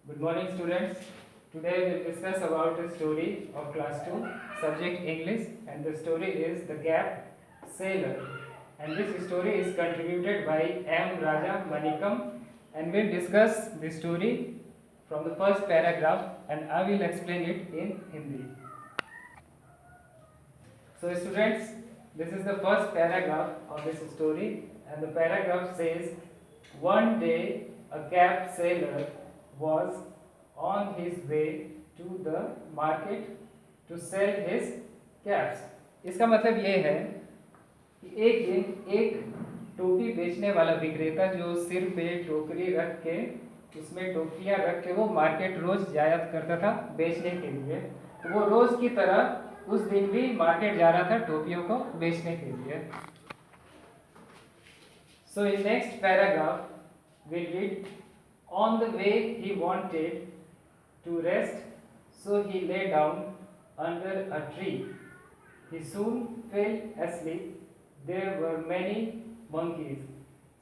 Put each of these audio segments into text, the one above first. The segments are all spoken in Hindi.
Good morning, students. Today we will discuss about a story of class 2, subject English, and the story is The Gap Sailor. And this story is contributed by M. Raja Manikam, and we'll discuss the story from the first paragraph, and I will explain it in Hindi. So, students, this is the first paragraph of this story, and the paragraph says, one day a Gap sailor was on his way to the market to sell his caps. इसका मतलब ये है कि एक दिन एक टोपी बेचने वाला विक्रेता जो सिर पे टोकरी रख के उसमें टोपियाँ रख के वो मार्केट रोज जाया करता था बेचने के लिए, तो वो रोज की तरह उस दिन भी मार्केट जा रहा था टोपियों को बेचने के लिए. So in next paragraph we read, on the way he wanted to rest, so he lay down under a tree. He soon fell asleep. There were many monkeys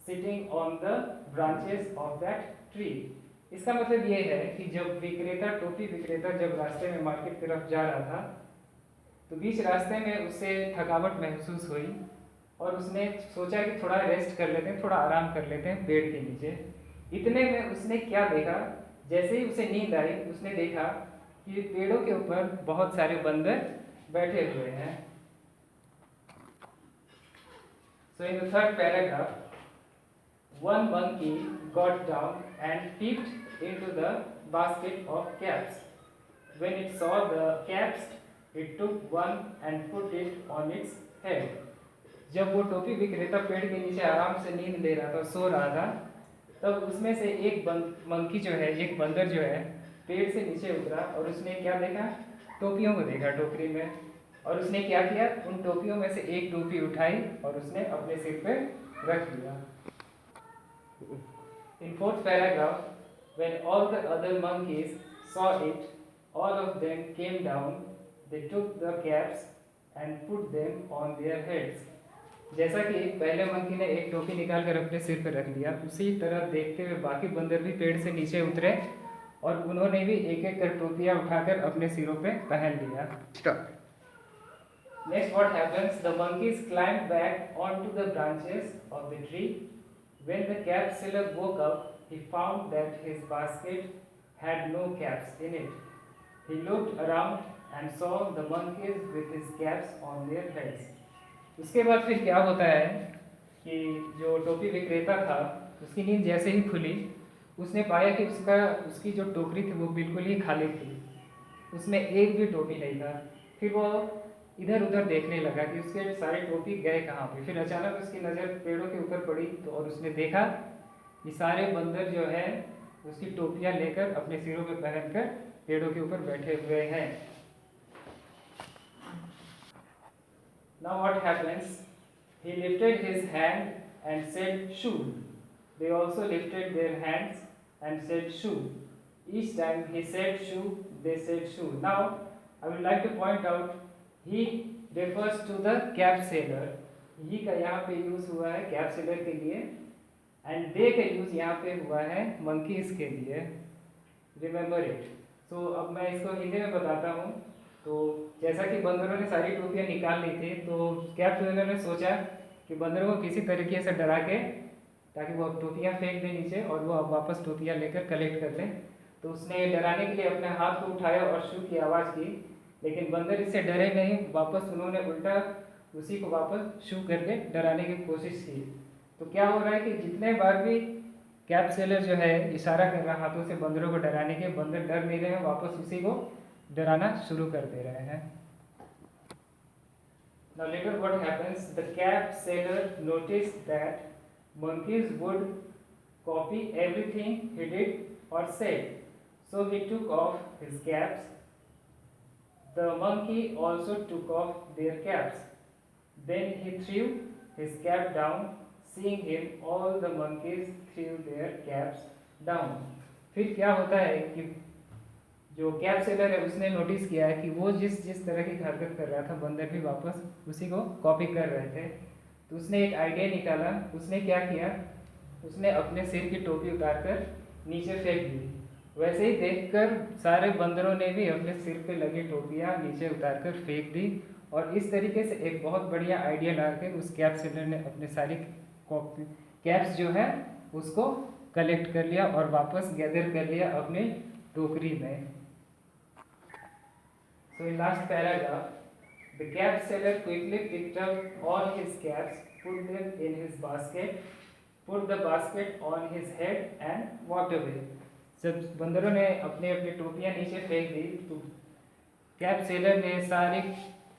sitting on the branches of that tree. इसका मतलब ये है कि जब टोपी विक्रेता जब रास्ते में मार्केट की तरफ जा रहा था, तो बीच रास्ते में उसे थकावट महसूस हुई और उसने सोचा कि थोड़ा रेस्ट कर लेते हैं, थोड़ा आराम कर लेते हैं पेड़ के नीचे. इतने में उसने क्या देखा, जैसे ही उसे नींद आई उसने देखा कि पेड़ों के ऊपर बहुत सारे बंदर बैठे हुए हैं. So in the third paragraph, one monkey got down and peeped into the basket of caps. When it saw the caps, it took one and put it on its head. जब वो टोपी विक्रेता पेड़ के नीचे आराम से नींद ले रहा था, सो रहा था, तब उसमें से एक मंकी जो है, एक बंदर जो है, पेड़ से नीचे उतरा और उसने क्या देखा, टोपियों को देखा टोकरी में, और उसने क्या किया, उन टोपियों में से एक टोपी उठाई और उसने अपने सिर पे रख लिया. In fourth paragraph, when all the other monkeys saw it, all of them came down. They took the caps and put them on their heads. जैसा कि पहले मंकी ने एक टोपी निकाल कर अपने सिर पर रख लिया, उसी तरह देखते हुए बाकी बंदर भी पेड़ से नीचे उतरे और उन्होंने भी एक एक कर टोपियाँ उठाकर अपने सिरों पे पहन लिया. Next, what happens? The monkeys climbed back onto the branches of the tree. When the cap seller woke up, he found that his basket had no caps in it. He looked around and saw the monkeys with his caps on their heads. उसके बाद फिर क्या होता है कि जो टोपी विक्रेता था, उसकी नींद जैसे ही खुली, उसने पाया कि उसकी जो टोकरी थी वो बिल्कुल ही खाली थी, उसमें एक भी टोपी नहीं था. फिर वो इधर उधर देखने लगा कि उसके सारे टोपी गए कहाँ पे. फिर अचानक उसकी नज़र पेड़ों के ऊपर पड़ी तो और उसने देखा कि सारे बंदर जो है उसकी टोपियाँ लेकर अपने सिरों पे पहनकर पेड़ों के ऊपर बैठे हुए हैं. Now what happens? He lifted his hand and said shoo. They also lifted their hands and said shoo. Each time he said shoo, they said shoo. Now I would like to point out, he refers to the cap sailor. ही का यहाँ पे यूज हुआ है कैप सेलर के लिए, एंड दे का यूज यहाँ पे हुआ है मंकीज के लिए. Remember it. सो अब मैं इसको हिंदी में बताता हूँ. तो जैसा कि बंदरों ने सारी टोपियाँ निकाल ली थी, तो कैप सेलर ने सोचा कि बंदरों को किसी तरीके से डरा के ताकि वो टोपियाँ फेंक दें नीचे और वो अब वापस टोपियाँ लेकर कलेक्ट कर लें. तो उसने डराने के लिए अपने हाथ को उठाया और शू की आवाज़ की, लेकिन बंदर इससे डरे नहीं. वापस उन्होंने उल्टा उसी को वापस शू करके डराने की कोशिश की. तो क्या हो रहा है कि जितने बार भी कैप सेलर जो है इशारा कर रहा हाथों से बंदरों को डराने के, बंदर डर नहीं रहे हैं, वापस उसी को डराना शुरू कर दे रहे हैं. Now later what happens? The cap sailor noticed that monkeys would copy everything he did or said, so he took off his caps. The monkey also took off their caps. Then he threw his cap down. Seeing him, all the monkeys threw their caps down. फिर क्या होता है कि जो कैप सेलर है उसने नोटिस किया है कि वो जिस तरह की हरकत कर रहा था, बंदर भी वापस उसी को कॉपी कर रहे थे. तो उसने एक आइडिया निकाला. उसने क्या किया, उसने अपने सिर की टोपी उतार कर नीचे फेंक दी वैसे ही देखकर सारे बंदरों ने भी अपने सिर पे लगी टोपियाँ नीचे उतारकर फेंक दी, और इस तरीके से एक बहुत बढ़िया आइडिया लाकर उस कैप सेलर ने अपने सारी कैप्स जो है उसको कलेक्ट कर लिया और वापस गैदर कर लिया अपने टोकरी में। So in last paragraph, the cap seller quickly picked up all his caps, put them in his basket, put the basket on his head and walked away. जब बंदरों ने अपने अपनी टोपियाँ नीचे फेंक दी तो कैप सेलर ने सारे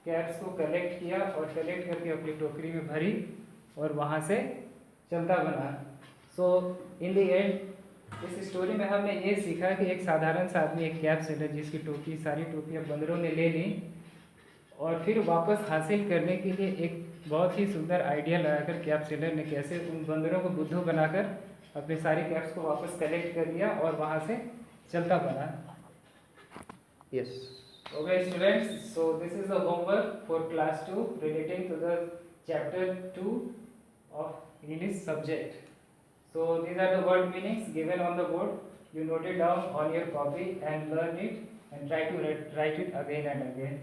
कैप्स को कलेक्ट किया और कलेक्ट करके अपनी टोकरी में भरी और वहाँ से चलता बना। सो इन द एंड इस स्टोरी में हमने ये सीखा कि एक साधारण सा आदमी, एक कैप सेलर जिसकी टोपी सारी टोपियाँ बंदरों ने ले ली और फिर वापस हासिल करने के लिए एक बहुत ही सुंदर आइडिया लगाकर कैप सेलर ने कैसे उन बंदरों को बुद्धू बनाकर अपने सारी कैप्स को वापस कलेक्ट कर लिया और वहाँ से चलता बना। Yes. Okay students, so this is the homework for class 2 relating to the chapter 2 of English subject. So these are the word meanings given on the board. You note it down on your copy and learn it and try to write it again and again.